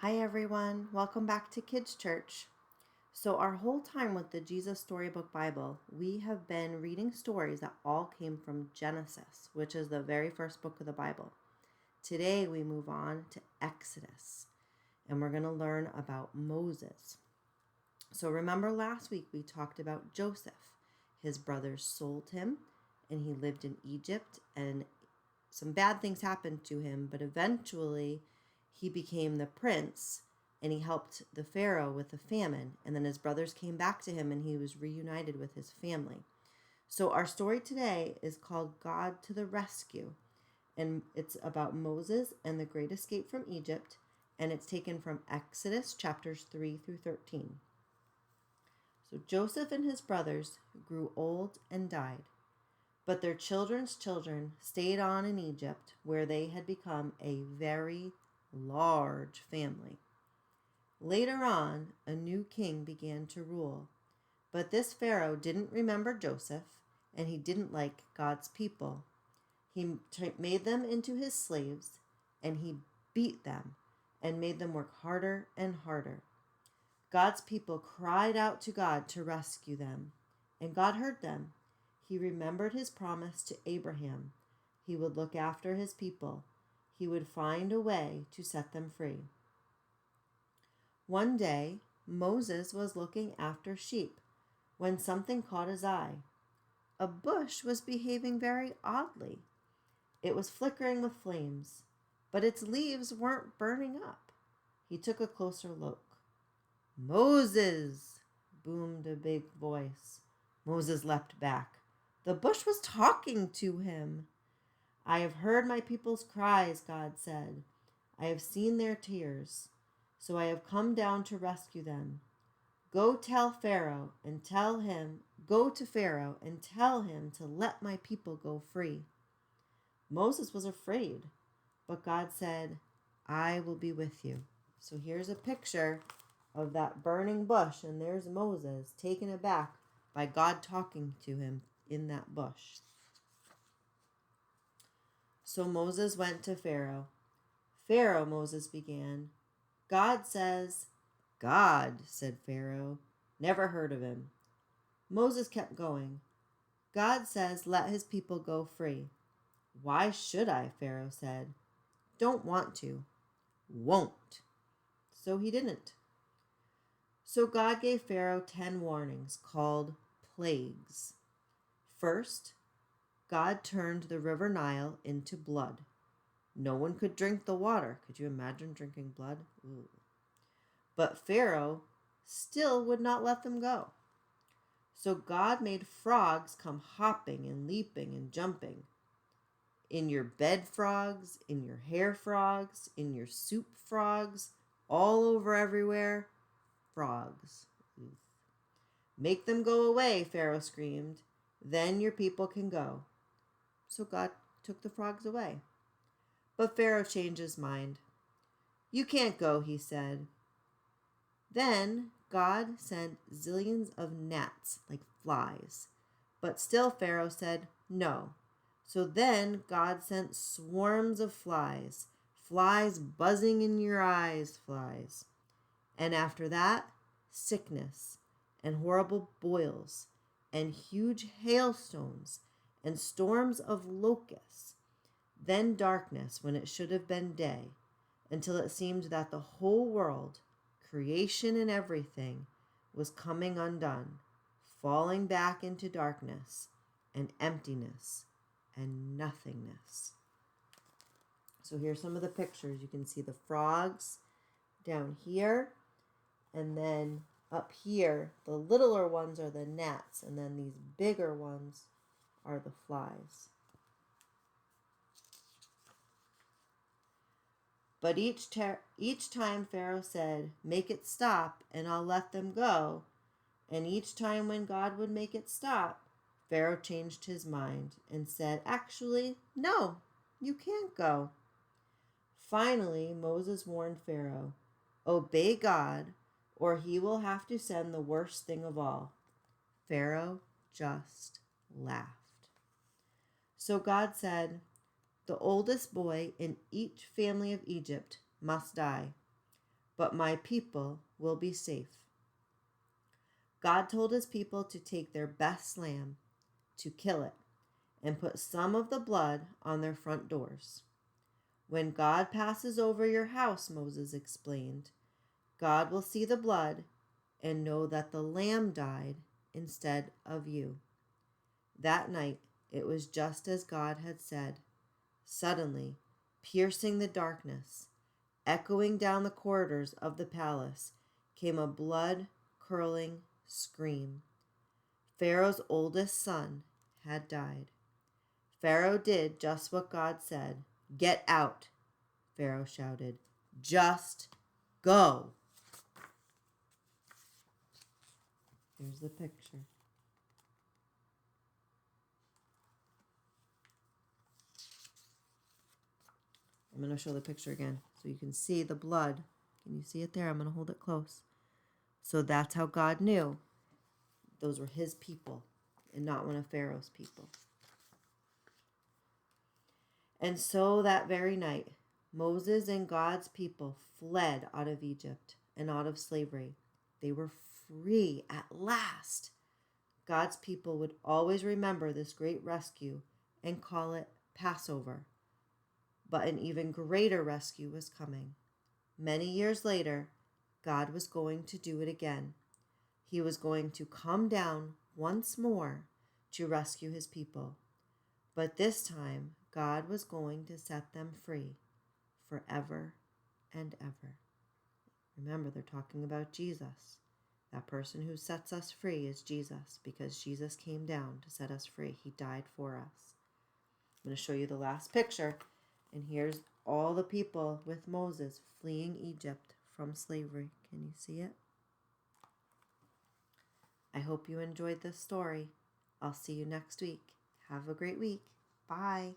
Hi everyone, welcome back to Kids Church. So our whole time with the Jesus Storybook Bible, we have been reading stories that all came from Genesis, which is the very first book of the Bible. Today we move on to Exodus, and we're going to learn about Moses. So remember last week we talked about Joseph. His brothers sold him, and he lived in Egypt, and some bad things happened to him, but eventually he became the prince and he helped the Pharaoh with the famine. And then his brothers came back to him and he was reunited with his family. So our story today is called God to the Rescue. And it's about Moses and the great escape from Egypt. And it's taken from Exodus chapters 3 through 13. So Joseph and his brothers grew old and died. But their children's children stayed on in Egypt, where they had become a very large family. Later on, a new king began to rule. But this Pharaoh didn't remember Joseph, and he didn't like God's people. He made them into his slaves, and he beat them and made them work harder and harder. God's people cried out to God to rescue them, and God heard them. He remembered his promise to Abraham. He would look after his people. He would find a way to set them free. One day, Moses was looking after sheep when something caught his eye. A bush was behaving very oddly. It was flickering with flames, but its leaves weren't burning up. He took a closer look. "Moses!" boomed a big voice. Moses leapt back. The bush was talking to him. "I have heard my people's cries," God said. "I have seen their tears, so I have come down to rescue them. Go to Pharaoh and tell him to let my people go free." Moses was afraid, but God said, "I will be with you." So here's a picture of that burning bush, and there's Moses taken aback by God talking to him in that bush. So Moses went to Pharaoh. "Pharaoh," Moses began. "God says." "God," said Pharaoh. "Never heard of him." Moses kept going. "God says let his people go free." "Why should I?" Pharaoh said. "Don't want to." "Won't." So he didn't. So God gave Pharaoh 10 warnings called plagues. First, God turned the river Nile into blood. No one could drink the water. Could you imagine drinking blood? Ooh. But Pharaoh still would not let them go. So God made frogs come hopping and leaping and jumping. In your bed frogs, in your hair frogs, in your soup frogs, all over everywhere, frogs. "Make them go away," Pharaoh screamed. "Then your people can go." So God took the frogs away. But Pharaoh changed his mind. "You can't go," he said. Then God sent zillions of gnats, like flies. But still Pharaoh said no. So then God sent swarms of flies, flies buzzing in your eyes, flies. And after that, sickness and horrible boils and huge hailstones and storms of locusts. Then darkness when it should have been day, until it seemed that the whole world, creation and everything, was coming undone, falling back into darkness and emptiness and nothingness. So here's some of the pictures. You can see the frogs down here, and then up here, the littler ones are the gnats, and then these bigger ones are the flies. But each time Pharaoh said, "Make it stop and I'll let them go," and each time when God would make it stop, Pharaoh changed his mind and said, "Actually, no, you can't go." Finally, Moses warned Pharaoh, "Obey God, or he will have to send the worst thing of all." Pharaoh just laughed. So God said, "The oldest boy in each family of Egypt must die. but my people will be safe. God told his people to take their best lamb, to kill it, and put some of the blood on their front doors. When God passes over your house, Moses explained, God will see the blood and know that the lamb died instead of you. That night, it was just as God had said. Suddenly, piercing the darkness, echoing down the corridors of the palace, came a blood-curdling scream. Pharaoh's oldest son had died. Pharaoh did just what God said. Get out, Pharaoh shouted. Just go. Here's the picture. I'm going to show the picture again so you can see the blood. Can you see it there? I'm going to hold it close. So that's how God knew those were his people and not one of Pharaoh's people. And so that very night, Moses and God's people fled out of Egypt and out of slavery. They were free at last. God's people would always remember this great rescue and call it Passover. But an even greater rescue was coming. Many years later, God was going to do it again. He was going to come down once more to rescue his people. But this time, God was going to set them free forever and ever. Remember, they're talking about Jesus. That person who sets us free is Jesus, because Jesus came down to set us free. He died for us. I'm going to show you the last picture. And here's all the people with Moses fleeing Egypt from slavery. Can you see it? I hope you enjoyed this story. I'll see you next week. Have a great week. Bye.